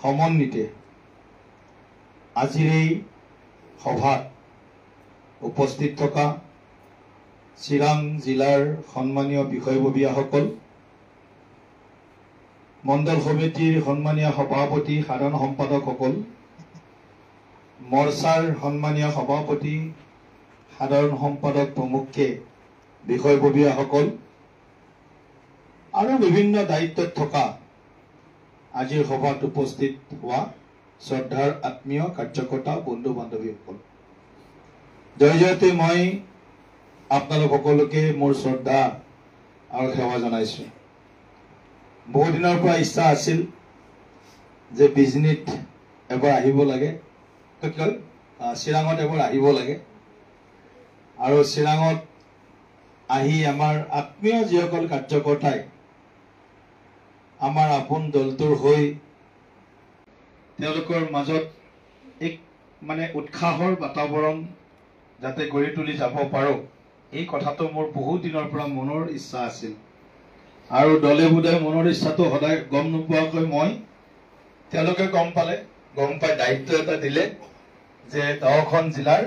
সমন্বিতে আজিৰ এই সভাত উপস্থিত থকা চিৰাং জিলাৰ সন্মানীয় বিষয়ববীয়াসকল, মণ্ডল সমিতিৰ সন্মানীয় সভাপতি সাধাৰণ সম্পাদকসকল, মৰ্চাৰ সন্মানীয় সভাপতি সাধাৰণ সম্পাদক প্ৰমুখে বিষয়ববীয়াসকল আৰু বিভিন্ন দায়িত্বত থকা আজিৰ সভাত উপস্থিত হোৱা শ্ৰদ্ধাৰ আত্মীয় কাৰ্যকৰ্তা বন্ধু বান্ধৱীসকল, জয়তে মই আপোনালোক সকলোকে মোৰ শ্ৰদ্ধা আৰু সেৱা জনাইছো। বহু দিনৰ পৰা ইচ্ছা আছিল যে বিজনীত এবাৰ আহিব লাগে, চিৰাঙত এবাৰ আহিব লাগে আৰু চিৰাঙত আহি আমাৰ আত্মীয় যিসকল কাৰ্যকৰ্তাই আমাৰ আপোন দলটোৰ হৈ তেওঁলোকৰ মাজত এক উৎসাহৰ বাতাবৰণ যাতে গঢ়ি তুলি যাব পাৰো, এই কথাটো মোৰ বহু দিনৰ পৰা মনৰ ইচ্ছা আছিল। আৰু দলে বোধহয় মনৰ ইচ্ছাটো সদায় গম নোপোৱাকৈ মই তেওঁলোকে গম পাই দায়িত্ব এটা দিলে যে 10খন জিলাৰ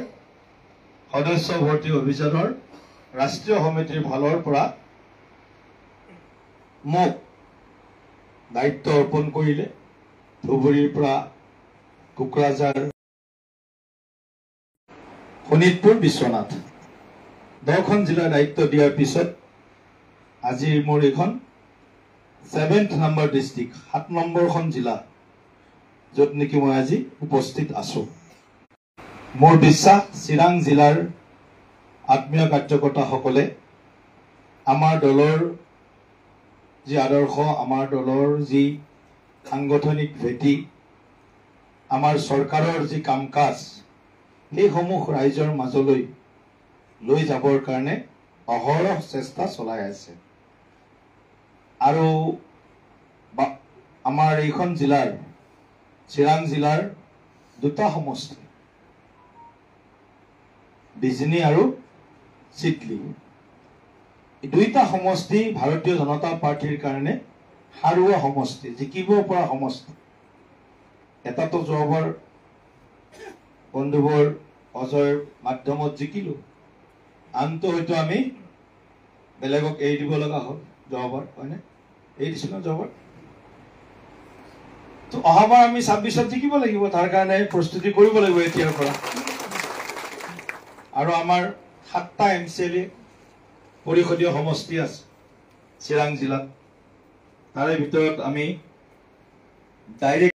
সদস্য ভৰ্তি অভিযানৰ ৰাষ্ট্ৰীয় সমিতিৰ ফালৰ পৰা মোক দায়িত্ব অৰ্পণ কৰিলে। ধুবুৰীৰ পৰা কোকৰাঝাৰ, শোণিতপুৰ, বিশ্বনাথ 10খন জিলাৰ দায়িত্ব দিয়াৰ পিছত আজিৰ মোৰ এইখন 7th নম্বৰ ডিষ্ট্ৰিক্ট, 7 নম্বৰখন জিলা, য'ত নেকি মই আজি উপস্থিত আছো। মোৰ বিশ্বাস চিৰাং জিলাৰ আত্মীয় কাৰ্যকৰ্তাসকলে আমাৰ দলৰ যি আদৰ্শ, আমাৰ দলৰ যি সাংগঠনিক ভেটি, আমাৰ চৰকাৰৰ যি কাম কাজ, সেইসমূহ ৰাইজৰ মাজলৈ লৈ যাবৰ কাৰণে অহৰহ চেষ্টা চলাই আছে। আৰু আমাৰ এইখন জিলাৰ, চিৰাং জিলাৰ 2টা সমষ্টি, বিজনী আৰু চিটলি, এই 2টা সমষ্টি ভাৰতীয় জনতা পাৰ্টিৰ কাৰণে হাৰুৱা সমষ্টি, জিকিব পৰা সমষ্টি। এটাতো যোৱাবাৰ বন্ধুবৰ অজয়ৰ মাধ্যমত জিকিলো, আনটো হয়তো আমি বেলেগক এৰি দিব লগা হ'ল যোৱাবাৰ, হয়নে? এৰি দিছিল যোৱাবাৰ। তো অহাবাৰ আমি 26ত জিকিব লাগিব, তাৰ কাৰণে প্ৰস্তুতি কৰিব লাগিব এতিয়াৰ পৰা। আৰু আমাৰ 7টা MCLA পৰিষদীয় সমষ্টি আছে চিৰাং জিলাত, তাৰে ভিতৰত আমি ডাইৰেক্ট